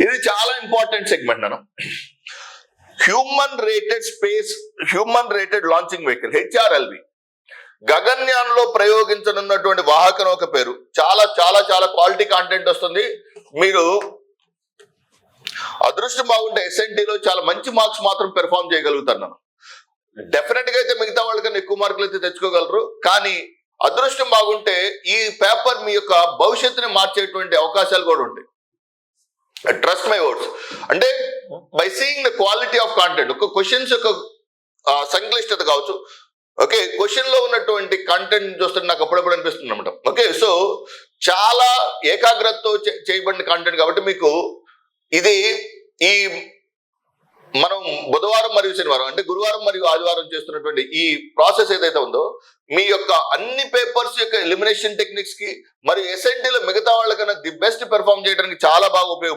ఇది చాలా important segment నేను. Human rated launching vehicle HRLV Gaganyaan లో ప్రయోగించనున్నటువంటి వాహక నౌక పేరు. చాలా చాలా చాలా క్వాలిటీ కంటెంట్ వస్తుంది. మీరు అదృష్టం బాగుంటే ఎస్ఎన్టీలో చాలా మంచి మార్క్స్ మాత్రం పెర్ఫామ్ చేయగలుగుతాను. డెఫినెట్ గా అయితే మిగతా వాళ్ళకన్నా ఎక్కువ మార్కులు అయితే తెచ్చుకోగలరు. కానీ అదృష్టం బాగుంటే ఈ పేపర్ మీ యొక్క భవిష్యత్తుని మార్చేటువంటి అవకాశాలు కూడా ఉంటాయి. Trust my words. అంటే by seeing the quality of content, ఒక క్వశ్చన్స్ యొక్క సంక్లిష్టత కావచ్చు, ఓకే, క్వశ్చన్ లో ఉన్నటువంటి కంటెంట్ చూస్తుంటే నాకు అప్పుడప్పుడు అనిపిస్తుంది అనమాట. ఓకే, సో చాలా ఏకాగ్రతతో చేయబడిన కంటెంట్ కాబట్టి మీకు ఇది ఈ మనం బుధవారం మరియు శనివారం అంటే గురువారం మరియు ఆదివారం చేస్తున్నటువంటి ఈ ప్రాసెస్ ఏదైతే ఉందో మీ యొక్క అన్ని పేపర్స్ యొక్క ఎలిమినేషన్ టెక్నిక్స్ కి మరియు ఎస్ఎన్టీలో మిగతా వాళ్ళకన్నా ది బెస్ట్ పెర్ఫామ్ చేయడానికి చాలా బాగా ఉపయోగపడుతుంది.